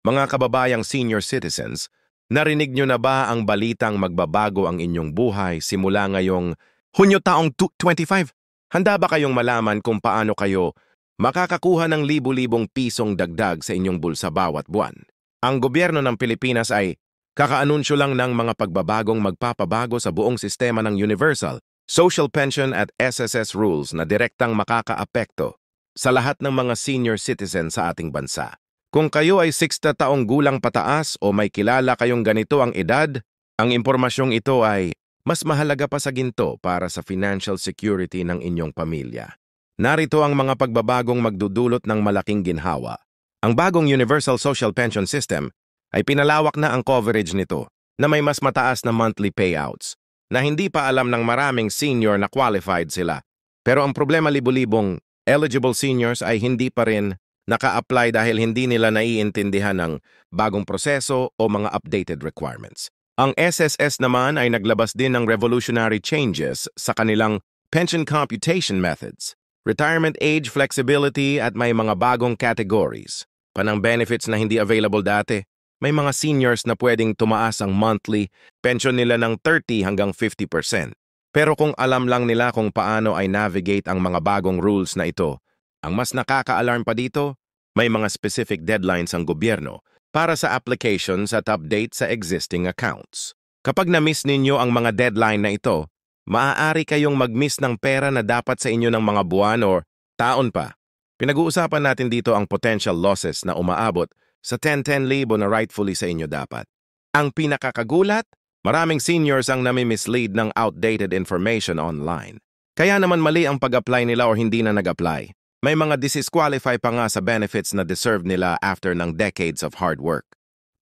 Mga kababayang senior citizens, narinig nyo na ba ang balitang magbabago ang inyong buhay simula ngayong Hunyo taong 25? Handa ba kayong malaman kung paano kayo makakakuha ng libu-libong pisong dagdag sa inyong bulsa bawat buwan? Ang gobyerno ng Pilipinas ay kakaanunsyo lang ng mga pagbabagong magpapabago sa buong sistema ng Universal, Social Pension at SSS rules na direktang makakaapekto sa lahat ng mga senior citizen sa ating bansa. Kung kayo ay 60 taong gulang pataas o may kilala kayong ganito ang edad, ang impormasyong ito ay mas mahalaga pa sa ginto para sa financial security ng inyong pamilya. Narito ang mga pagbabagong magdudulot ng malaking ginhawa. Ang bagong Universal Social Pension System ay pinalawak na ang coverage nito na may mas mataas na monthly payouts na hindi pa alam ng maraming senior na qualified sila. Pero ang problema libu-libong eligible seniors ay hindi pa rin naka-apply dahil hindi nila naiintindihan ng bagong proseso o mga updated requirements. Ang SSS naman ay naglabas din ng revolutionary changes sa kanilang pension computation methods, retirement age flexibility at may mga bagong categories. Panang benefits na hindi available dati, may mga seniors na pwedeng tumaas ang monthly pension nila ng 30 hanggang 50%. Pero kung alam lang nila kung paano ay navigate ang mga bagong rules na ito, ang mas nakaka-alarm pa dito, may mga specific deadlines ang gobyerno para sa applications at update sa existing accounts. Kapag na-miss ninyo ang mga deadline na ito, maaari kayong mag-miss ng pera na dapat sa inyo ng mga buwan o taon pa. Pinag-uusapan natin dito ang potential losses na umaabot sa 10,000 na rightfully sa inyo dapat. Ang pinakakagulat, maraming seniors ang nami-mislead ng outdated information online. Kaya naman mali ang pag-apply nila o hindi na nag-apply. May mga disqualify pa nga sa benefits na deserve nila after ng decades of hard work.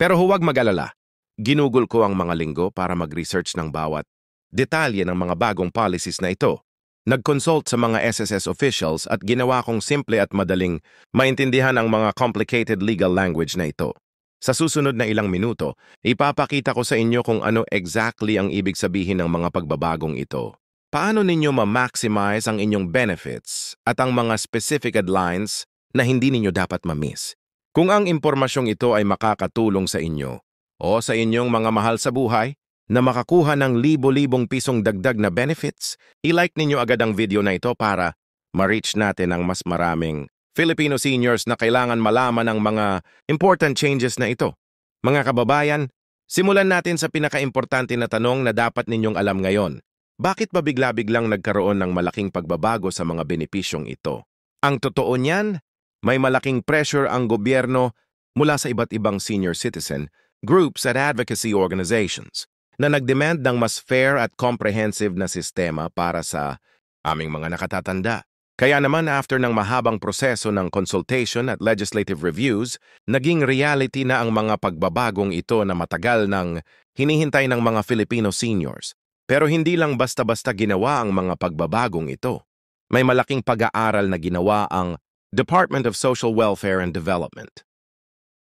Pero huwag mag-alala. Ginugol ko ang mga linggo para mag-research ng bawat detalye ng mga bagong policies na ito. Nag-consult sa mga SSS officials at ginawa kong simple at madaling maintindihan ang mga complicated legal language na ito. Sa susunod na ilang minuto, ipapakita ko sa inyo kung ano exactly ang ibig sabihin ng mga pagbabagong ito. Paano ninyo ma-maximize ang inyong benefits at ang mga specific deadlines na hindi ninyo dapat ma-miss? Kung ang impormasyong ito ay makakatulong sa inyo o sa inyong mga mahal sa buhay na makakuha ng libo-libong pisong dagdag na benefits, i-like ninyo agad ang video na ito para ma-reach natin ang mas maraming Filipino seniors na kailangan malaman ang mga important changes na ito. Mga kababayan, simulan natin sa pinaka-importante na tanong na dapat ninyong alam ngayon. Bakit ba bigla-biglang nagkaroon ng malaking pagbabago sa mga benepisyong ito? Ang totoo niyan, may malaking pressure ang gobyerno mula sa iba't ibang senior citizen, groups at advocacy organizations na nagdemand ng mas fair at comprehensive na sistema para sa aming mga nakatatanda. Kaya naman after ng mahabang proseso ng consultation at legislative reviews, naging reality na ang mga pagbabagong ito na matagal nang hinihintay ng mga Filipino seniors. Pero hindi lang basta-basta ginawa ang mga pagbabagong ito. May malaking pag-aaral na ginawa ang Department of Social Welfare and Development.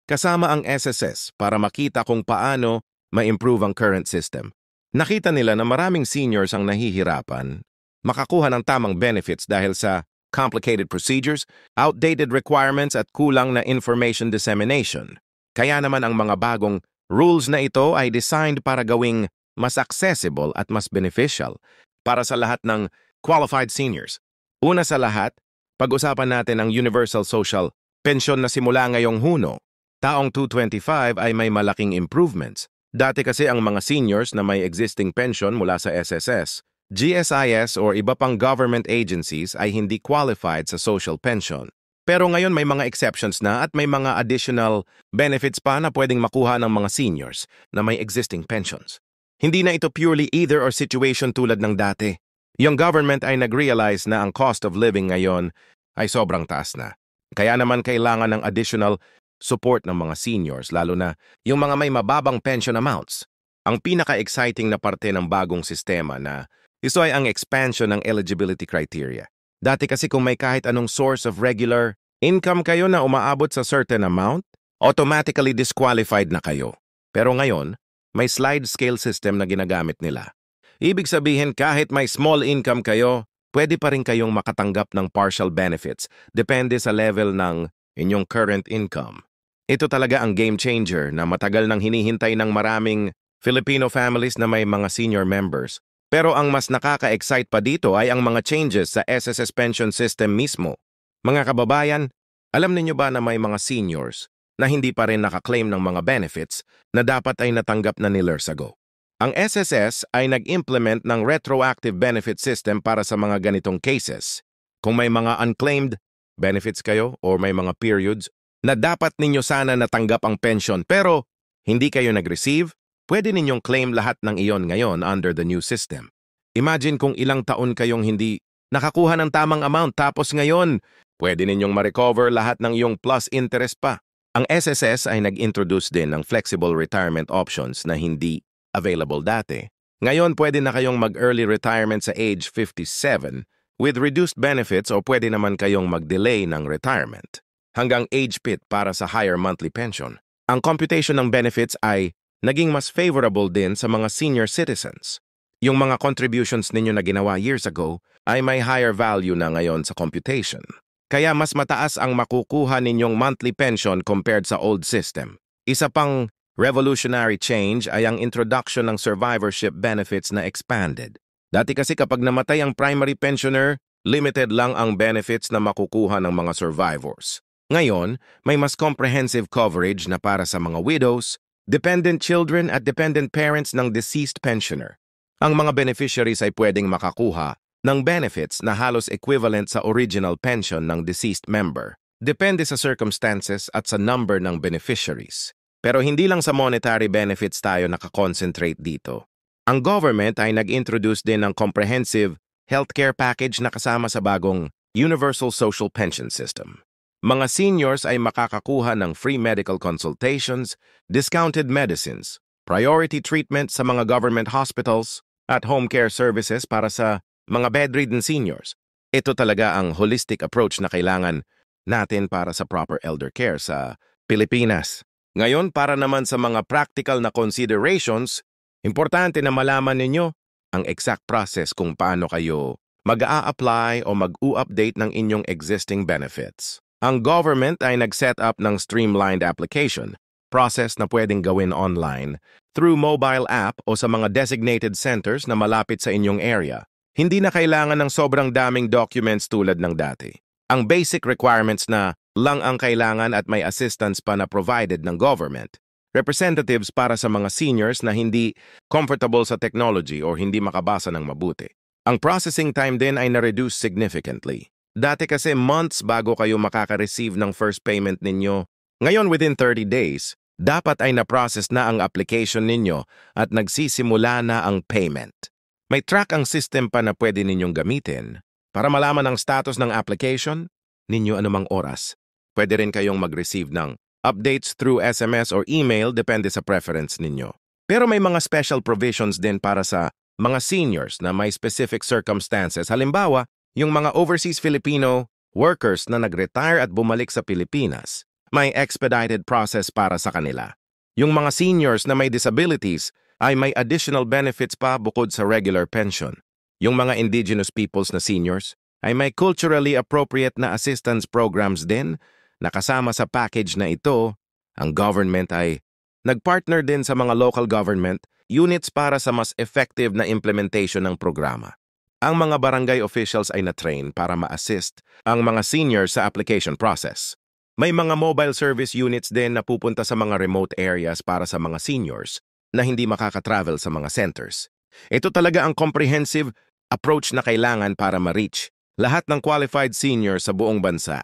Kasama ang SSS para makita kung paano ma-improve ang current system. Nakita nila na maraming seniors ang nahihirapan makakuha ng tamang benefits dahil sa complicated procedures, outdated requirements at kulang na information dissemination. Kaya naman ang mga bagong rules na ito ay designed para gawing mas accessible at mas beneficial para sa lahat ng qualified seniors. Una sa lahat, pag-usapan natin ang Universal Social Pension na simula ngayong Huno. Taong 225 ay may malaking improvements. Dati kasi ang mga seniors na may existing pension mula sa SSS, GSIS o iba pang government agencies ay hindi qualified sa social pension. Pero ngayon may mga exceptions na at may mga additional benefits pa na pwedeng makuha ng mga seniors na may existing pensions. Hindi na ito purely either or situation tulad ng dati. Yung government ay nag-realize na ang cost of living ngayon ay sobrang taas na. Kaya naman kailangan ng additional support ng mga seniors, lalo na yung mga may mababang pension amounts. Ang pinaka-exciting na parte ng bagong sistema na ito ay ang expansion ng eligibility criteria. Dati kasi kung may kahit anong source of regular income kayo na umaabot sa certain amount, automatically disqualified na kayo. Pero ngayon, may slide scale system na ginagamit nila. Ibig sabihin kahit may small income kayo, pwede pa rin kayong makatanggap ng partial benefits depende sa level ng inyong current income. Ito talaga ang game changer na matagal nang hinihintay ng maraming Filipino families na may mga senior members. Pero ang mas nakaka-excite pa dito ay ang mga changes sa SSS pension system mismo. Mga kababayan, alam ninyo ba na may mga seniors na hindi pa rin nakaklaim ng mga benefits na dapat ay natanggap na ni years ago? Ang SSS ay nag-implement ng retroactive benefit system para sa mga ganitong cases. Kung may mga unclaimed benefits kayo or may mga periods na dapat ninyo sana natanggap ang pension pero hindi kayo nag-receive, pwede ninyong claim lahat ng iyon ngayon under the new system. Imagine kung ilang taon kayong hindi nakakuha ng tamang amount tapos ngayon, pwede ninyong ma-recover lahat ng iyong plus interest pa. Ang SSS ay nag-introduce din ng flexible retirement options na hindi available dati. Ngayon, pwede na kayong mag-early retirement sa age 57 with reduced benefits o pwede naman kayong mag-delay ng retirement hanggang age pit para sa higher monthly pension. Ang computation ng benefits ay naging mas favorable din sa mga senior citizens. Yung mga contributions ninyo na ginawa years ago ay may higher value na ngayon sa computation. Kaya mas mataas ang makukuha ninyong monthly pension compared sa old system. Isa pang revolutionary change ay ang introduction ng survivorship benefits na expanded. Dati kasi kapag namatay ang primary pensioner, limited lang ang benefits na makukuha ng mga survivors. Ngayon, may mas comprehensive coverage na para sa mga widows, dependent children at dependent parents ng deceased pensioner. Ang mga beneficiaries ay pwedeng makakuha ng benefits na halos equivalent sa original pension ng deceased member. Depende sa circumstances at sa number ng beneficiaries. Pero hindi lang sa monetary benefits tayo nakakonsentrate dito. Ang government ay nag-introduce din ng comprehensive healthcare package na kasama sa bagong Universal Social Pension System. Mga seniors ay makakakuha ng free medical consultations, discounted medicines, priority treatment sa mga government hospitals, at home care services para sa mga bedridden seniors. Ito talaga ang holistic approach na kailangan natin para sa proper elder care sa Pilipinas. Ngayon, para naman sa mga practical na considerations, importante na malaman ninyo ang exact process kung paano kayo mag-a-apply o mag-u-update ng inyong existing benefits. Ang government ay nag-set up ng streamlined application, process na pwedeng gawin online, through mobile app o sa mga designated centers na malapit sa inyong area. Hindi na kailangan ng sobrang daming documents tulad ng dati. Ang basic requirements na lang ang kailangan at may assistance pa na provided ng government. Representatives para sa mga seniors na hindi comfortable sa technology or hindi makabasa ng mabuti. Ang processing time din ay na-reduce significantly. Dati kasi months bago kayo makaka-receive ng first payment ninyo. Ngayon within 30 days, dapat ay na-process na ang application ninyo at nagsisimula na ang payment. May track ang system pa na pwede ninyong gamitin para malaman ang status ng application ninyo anumang oras. Pwede rin kayong mag-receive ng updates through SMS or email depende sa preference ninyo. Pero may mga special provisions din para sa mga seniors na may specific circumstances. Halimbawa, yung mga overseas Filipino workers na nag-retire at bumalik sa Pilipinas, may expedited process para sa kanila. Yung mga seniors na may disabilities ay may additional benefits pa bukod sa regular pension. Yung mga indigenous peoples na seniors ay may culturally appropriate na assistance programs din na kasama sa package na ito. Ang government ay nagpartner din sa mga local government units para sa mas effective na implementation ng programa. Ang mga barangay officials ay na-train para ma-assist ang mga seniors sa application process. May mga mobile service units din na pupunta sa mga remote areas para sa mga seniors na hindi makaka-travel sa mga centers. Ito talaga ang comprehensive approach na kailangan para ma-reach lahat ng qualified seniors sa buong bansa.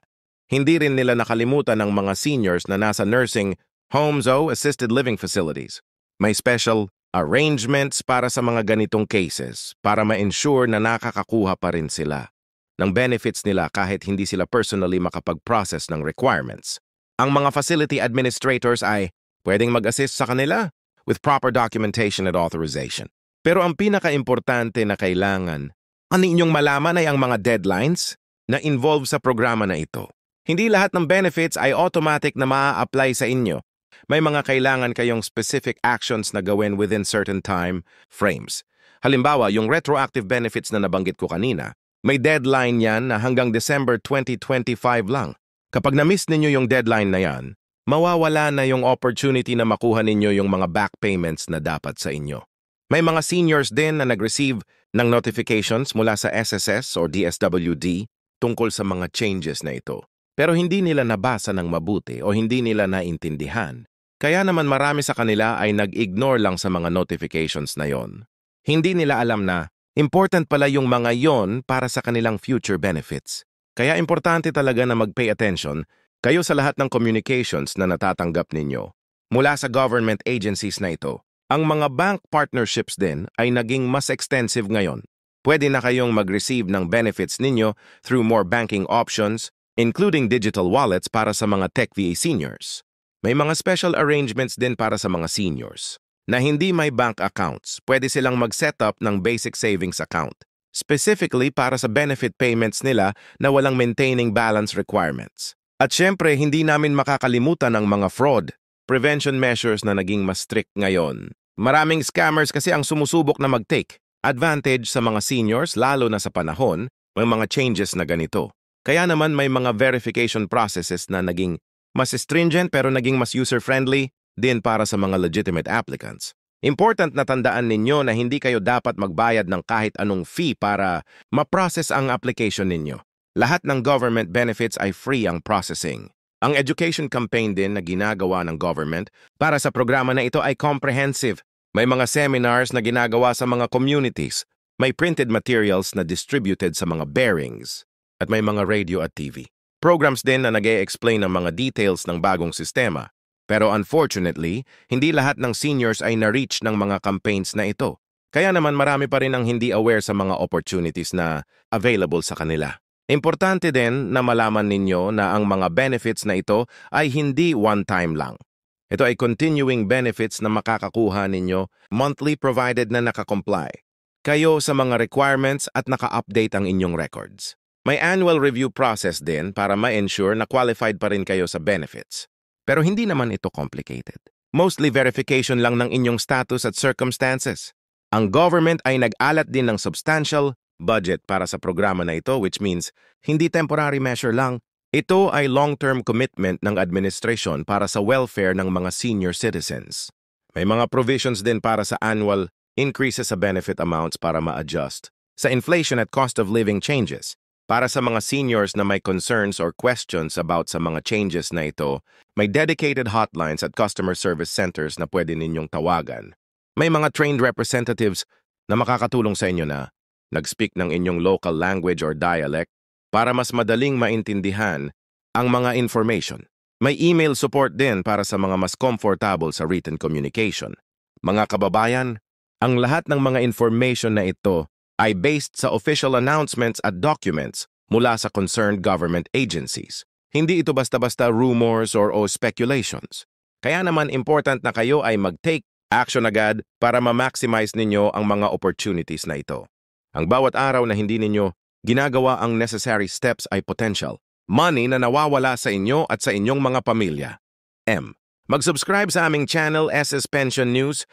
Hindi rin nila nakalimutan ng mga seniors na nasa nursing homes o assisted living facilities. May special arrangements para sa mga ganitong cases para ma-ensure na nakakakuha pa rin sila ng benefits nila kahit hindi sila personally makapag-process ng requirements. Ang mga facility administrators ay pwedeng mag-assist sa kanila with proper documentation and authorization. Pero ang pinaka-importante na kailangan inyong malaman ay ang mga deadlines na involved sa programa na ito. Hindi lahat ng benefits ay automatic na maa-apply sa inyo. May mga kailangan kayong specific actions na gawin within certain time frames. Halimbawa, yung retroactive benefits na nabanggit ko kanina, may deadline yan na hanggang December 2025 lang. Kapag na-miss ninyo yung deadline na yan, mawawala na yung opportunity na makuha ninyo yung mga back payments na dapat sa inyo. May mga seniors din na nag-receive ng notifications mula sa SSS or DSWD tungkol sa mga changes na ito. Pero hindi nila nabasa ng mabuti o hindi nila naintindihan. Kaya naman marami sa kanila ay nag-ignore lang sa mga notifications na yon. Hindi nila alam na important pala yung mga yon para sa kanilang future benefits. Kaya importante talaga na mag-pay attention kayo sa lahat ng communications na natatanggap ninyo. Mula sa government agencies na ito, ang mga bank partnerships din ay naging mas extensive ngayon. Pwede na kayong mag-receive ng benefits ninyo through more banking options, including digital wallets para sa mga tech-VA seniors. May mga special arrangements din para sa mga seniors na hindi may bank accounts. Pwede silang mag-set up ng basic savings account, specifically para sa benefit payments nila na walang maintaining balance requirements. At syempre, hindi namin makakalimutan ang mga fraud prevention measures na naging mas strict ngayon. Maraming scammers kasi ang sumusubok na mag-take advantage sa mga seniors lalo na sa panahon ng mga changes na ganito. Kaya naman may mga verification processes na naging mas stringent pero naging mas user-friendly din para sa mga legitimate applicants. Important na tandaan ninyo na hindi kayo dapat magbayad ng kahit anong fee para ma-process ang application ninyo. Lahat ng government benefits ay free ang processing. Ang education campaign din na ginagawa ng government para sa programa na ito ay comprehensive. May mga seminars na ginagawa sa mga communities. May printed materials na distributed sa mga bearings. At may mga radio at TV. Programs din na nag-e-explain ng mga details ng bagong sistema. Pero unfortunately, hindi lahat ng seniors ay na-reach ng mga campaigns na ito. Kaya naman marami pa rin ang hindi aware sa mga opportunities na available sa kanila. Importante din na malaman ninyo na ang mga benefits na ito ay hindi one-time lang. Ito ay continuing benefits na makakakuha ninyo monthly provided na nakakomply kayo sa mga requirements at naka-update ang inyong records. May annual review process din para ma-ensure na qualified pa rin kayo sa benefits. Pero hindi naman ito complicated. Mostly verification lang ng inyong status at circumstances. Ang government ay nag-alat din ng substantial budget para sa programa na ito, which means hindi temporary measure lang. Ito ay long-term commitment ng administrasyon para sa welfare ng mga senior citizens. May mga provisions din para sa annual increases sa benefit amounts para ma-adjust sa inflation at cost of living changes. Para sa mga seniors na may concerns or questions about sa mga changes na ito, may dedicated hotlines at customer service centers na pwede ninyong tawagan. May mga trained representatives na makakatulong sa inyo na nag-speak ng inyong local language or dialect para mas madaling maintindihan ang mga information. May email support din para sa mga mas comfortable sa written communication. Mga kababayan, ang lahat ng mga information na ito ay based sa official announcements at documents mula sa concerned government agencies. Hindi ito basta-basta rumors or speculations. Kaya naman important na kayo ay mag-take action agad para ma-maximize ninyo ang mga opportunities na ito. Ang bawat araw na hindi ninyo ginagawa ang necessary steps ay potential money na nawawala sa inyo at sa inyong mga pamilya. Mag-subscribe sa aming channel SS Pension News